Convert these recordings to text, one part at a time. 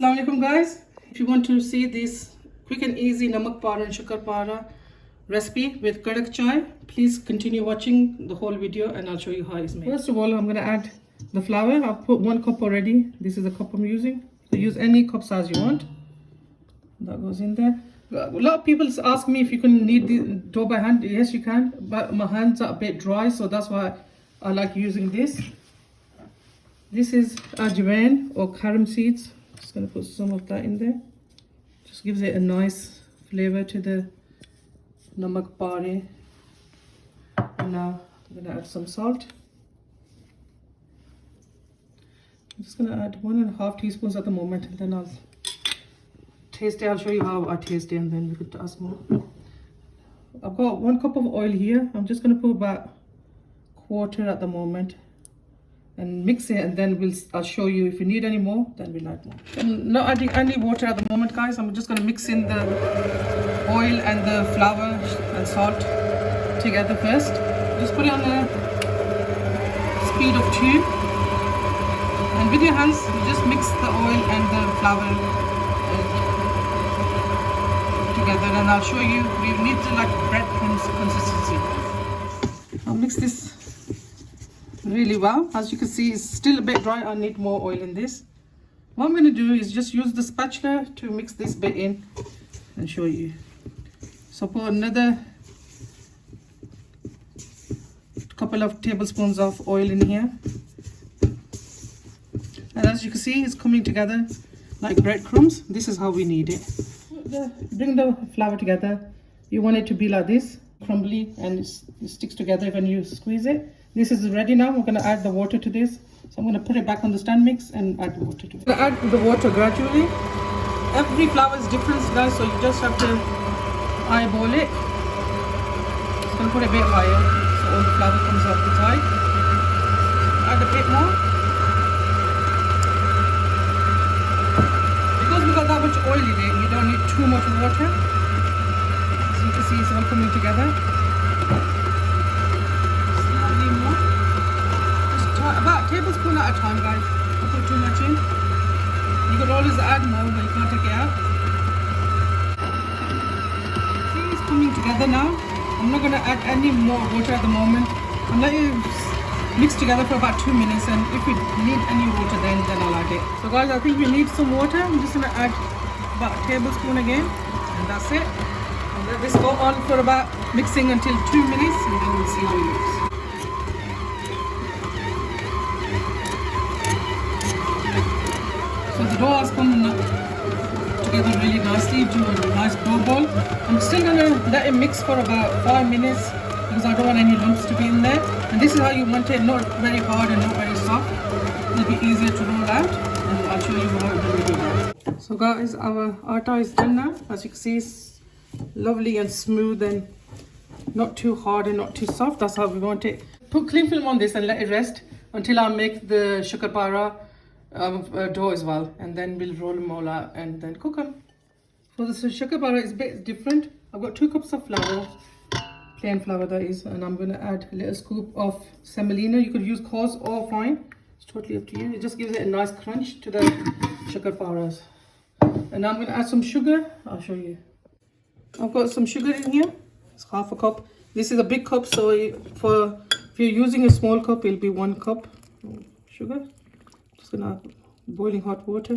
Assalamu alaikum guys. If you want to see this quick and easy Namak Paray and Shakar Paray recipe with kadak chai, please continue watching the whole video and I'll show you how it's made. First of all, I'm going to add the flour. I've put 1 cup already. This is the cup I'm using. So use any cup size you want. That goes in there. A lot of people ask me if you can knead the dough by hand. Yes, you can, but my hands are a bit dry, so that's why I like using this. This is ajwain or carom seeds. Just going to put some of that in there. Just gives it a nice flavor to the Namak Paray. And now I'm going to add some salt. I'm just going to add 1.5 teaspoons at the moment, and then I'll taste it. I'll show you how I taste it, and then we could ask more. I've got 1 cup of oil here. I'm just going to put about 1/4 at the moment and mix it, and then I'll show you if you need any more, then we'll add more. I'm not adding any water at the moment, guys. I'm just going to mix in the oil and the flour and salt together first. Just put it on a speed of 2, and with your hands you just mix the oil and the flour together, and I'll show you. We need to like breadcrumbs consistency. I'll mix this really well. As you can see, it's still a bit dry. I need more oil in this. What I'm going to do is just use the spatula to mix this bit in and show you. So put another couple of tablespoons of oil in here, and as you can see, it's coming together like breadcrumbs. This is how we need it. Bring the flour together. You want it to be like this, crumbly, and it sticks together when you squeeze it. This is ready now. We're going to add the water to this. So I'm going to put it back on the stand mix and add the water to it. Add the water gradually. Every flour is different, guys, so you just have to eyeball it. Just going to put it a bit higher so all the flour comes off the side. Add a bit more. Because we've got that much oil in it, you don't need too much water. As you can see, it's all coming together. About a tablespoon at a time, guys. Don't put too much in. You could always add more, but you can't take it out. See, it's coming together now. I'm not going to add any more water at the moment. I'm letting it mix together for about 2 minutes, and if we need any water, then I'll add it. So guys, I think we need some water. I'm just going to add about a tablespoon again, and that's it. And let this go on for about mixing until 2 minutes, and then we'll see how it looks. So the dough has come together really nicely into a nice dough ball. I'm still going to let it mix for about 5 minutes because I don't want any lumps to be in there. And this is how you want it, not very hard and not very soft. It'll be easier to roll out, and I'll show you how it will do that. So guys, our atta is done now. As you can see, it's lovely and smooth and not too hard and not too soft. That's how we want it. Put cling film on this and let it rest until I make the Shakar Paray dough as well, and then we'll roll them all out and then cook them. So this Shakar Paray is a bit different. I've got 2 cups of flour, plain flour that is, and I'm going to add a little scoop of semolina. You could use coarse or fine, it's totally up to you. It just gives it a nice crunch to the Shakar Parays. And I'm going to add some sugar. I'll show you. I've got some sugar in here. It's 1/2 cup. This is a big cup, so if you're using a small cup, it'll be 1 cup sugar. Just gonna add boiling hot water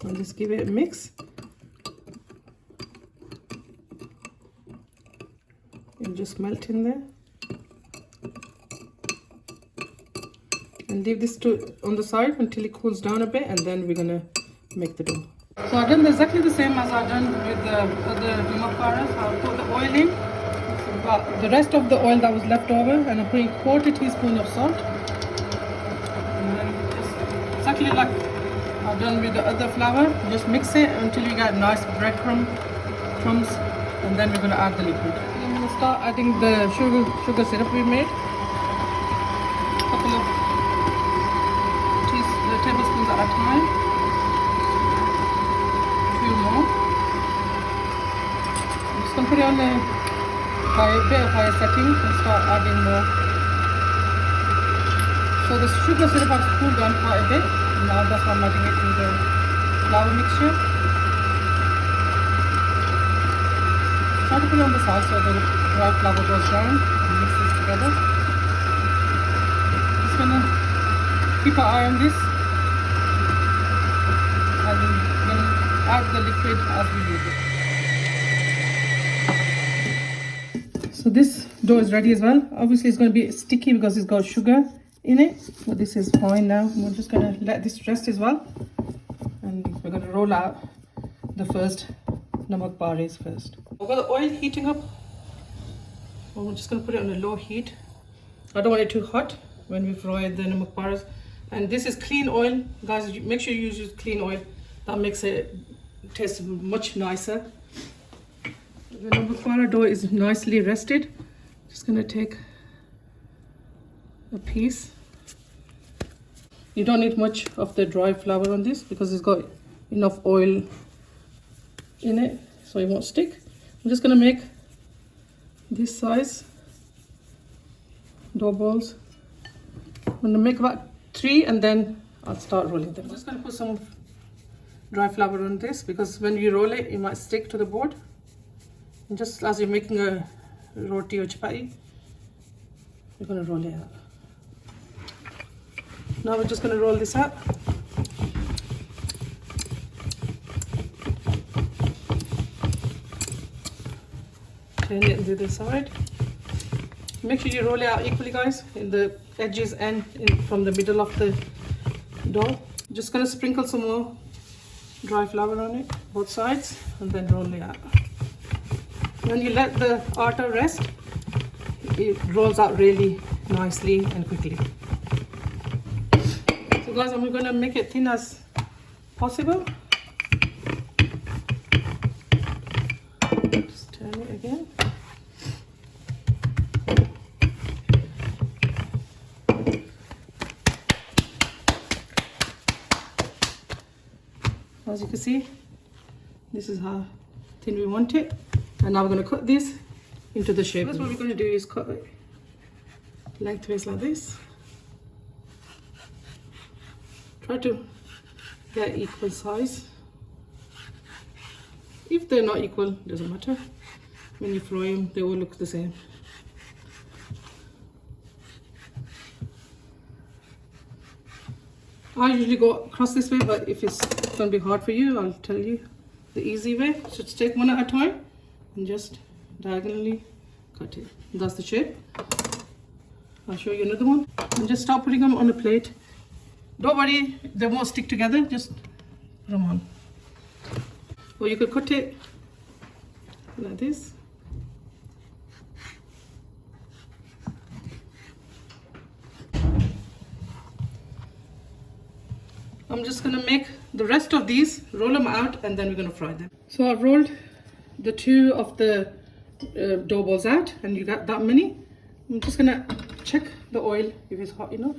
and just give it a mix. And just melt in there. And leave this on the side until it cools down a bit, and then we're gonna make the dough. So I've done exactly the same as I've done with the other Nimak Paray. I'll put the oil in, but the rest of the oil that was left over, and I'm putting 1/4 teaspoon of salt. Exactly like I've done with the other flour. Just mix it until you get nice breadcrumbs, and then we're going to add the liquid. I'm going to start adding the sugar syrup we made. A couple of tablespoons at a time. 2 more. I'm just going to put it on a bit of higher setting and start adding more. So the sugar syrup has cooled down quite a bit. now that's why I'm adding it to the flour mixture. Try to put it on the side so the dry flour goes down and mix this together. Just gonna keep an eye on this and then add the liquid as we use it. So this dough is ready as well. Obviously it's going to be sticky because it's got sugar in it, but this is fine now. We're just going to let this rest as well, and we're going to roll out the first Namak Parays first. We've got the oil heating up. Well, we're just going to put it on a low heat. I don't want it too hot when we fry the Namak Parays. And this is clean oil, guys. Make sure you use clean oil. That makes it taste much nicer. The Namak Paray dough is nicely rested. Just gonna take a piece. You don't need much of the dry flour on this because it's got enough oil in it, so it won't stick. I'm just gonna make this size dough balls. I'm gonna make about 3 and then I'll start rolling them. I'm just gonna put some dry flour on this because when you roll it, it might stick to the board. And just as you're making a roti or chapati, you're gonna roll it out. Now we're just gonna roll this out. Turn it to the side. Make sure you roll it out equally, guys, in the edges and from the middle of the dough. Just gonna sprinkle some more dry flour on it, both sides, and then roll it out. When you let the atta rest, it rolls out really nicely and quickly. So guys, I'm gonna make it thin as possible. Just turn it again. As you can see, this is how thin we want it. And now we're going to cut this into the shape. That's what we're going to do is cut it lengthways like this. Try to get equal size. If they're not equal, doesn't matter. When you fry them, they all look the same. I usually go across this way, but if it's going to be hard for you, I'll tell you the easy way. So just take one at a time and just diagonally cut it. That's the shape. I'll show you another one. And just start putting them on a plate. Don't worry, they won't stick together. Just put them on. Or you could cut it like this. I'm just going to make the rest of these, roll them out, and then we're going to fry them. So I've rolled the 2 of the dough balls out, and you got that many. I'm just going to check the oil if it's hot enough.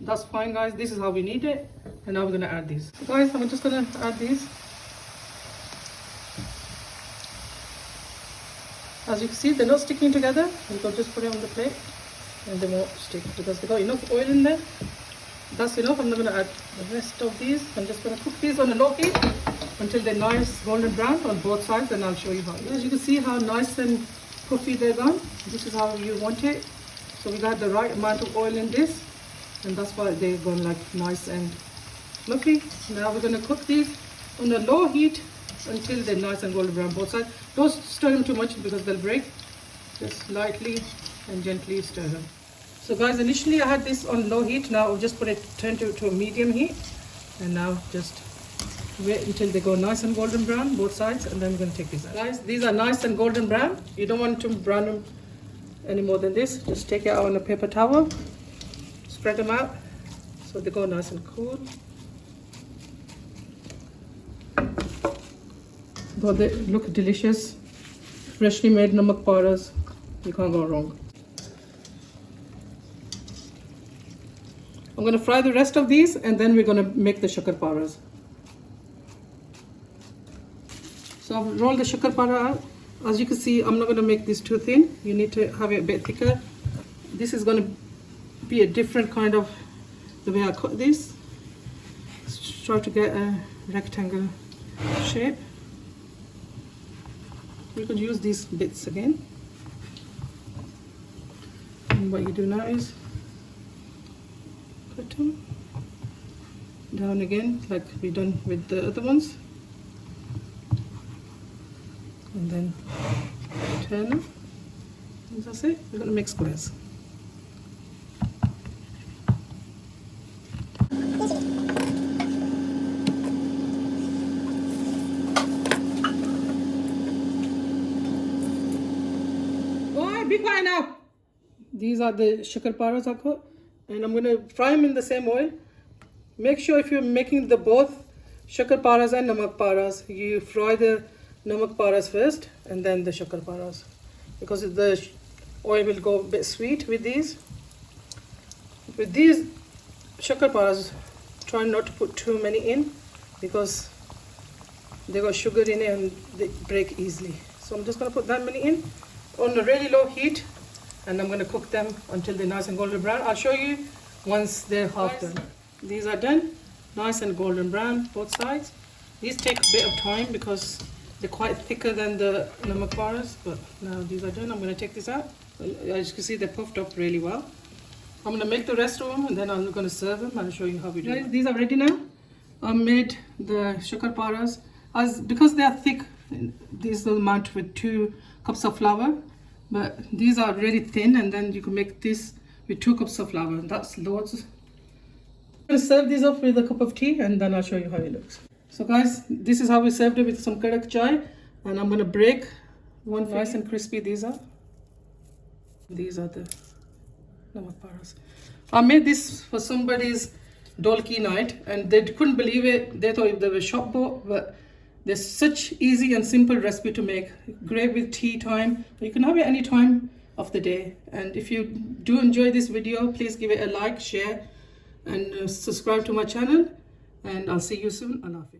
That's fine, guys. This is how we need it. And now we're going to add these. So guys, I'm just going to add these. As you can see, they're not sticking together. You can just put it on the plate and they won't stick because they got enough oil in there. That's enough. I'm not going to add the rest of these. I'm just going to cook these on a low heat until they're nice golden brown on both sides, and I'll show you how. As you can see how nice and puffy they're gone. This is how you want it. So we got the right amount of oil in this, and that's why they're gone like nice and fluffy. Now we're going to cook these on a low heat until they're nice and golden brown both sides. Don't stir them too much because they'll break. Just lightly and gently stir them. So guys, initially I had this on low heat. Now I'll just turn to a medium heat, and now just wait until they go nice and golden brown both sides, and then we're going to take these out. Guys, these are nice and golden brown. You don't want to brown them any more than this. Just take it out on a paper towel, spread them out so they go nice and cool. But they look delicious. Freshly made Namak Parays. You can't go wrong. I'm going to fry the rest of these, and then we're going to make the Shakar Parays. So I've rolled the Shakar Paray out. As you can see, I'm not going to make this too thin. You need to have it a bit thicker. This is going to be a different kind of the way I cut this. try to get a rectangle shape. You could use these bits again. And what you do now is cut them down again like we done with the other ones, and then turn them, and that's it. We're going to make squares. Be quiet now. These are the shakar paras I got, and I'm going to fry them in the same oil. Make sure if you're making the both shakar paras and namak paras, you fry the namak paras first and then the shakar paras, because the oil will go a bit sweet with these. With these shakar paras, try not to put too many in because they got sugar in it and they break easily. So I'm just going to put that many in on a really low heat, and I'm going to cook them until they're nice and golden brown. I'll show you once they're half done. These are done, nice and golden brown, both sides. These take a bit of time because they're quite thicker than the namak paras, but now these are done. I'm going to take this out. As you can see, they're puffed up really well. I'm going to make the rest of them, and then I'm going to serve them and show you how we do it. These are ready now. I made the shakar paras. Because they are thick, this is the amount with 2 cups of flour, but these are really thin, and then you can make this with 2 cups of flour. That's loads. I'm going to serve these up with a cup of tea, and then I'll show you how it looks. So guys, this is how we served it with some kadak chai, and I'm going to break one nice and crispy. These are the namak paras. I made this for somebody's dolki night, and they couldn't believe it. They thought they were shop bought, but they're such easy and simple recipe to make. Great with tea time. You can have it any time of the day. And if you do enjoy this video, please give it a like, share, and subscribe to my channel. And I'll see you soon. Allah Hafiz.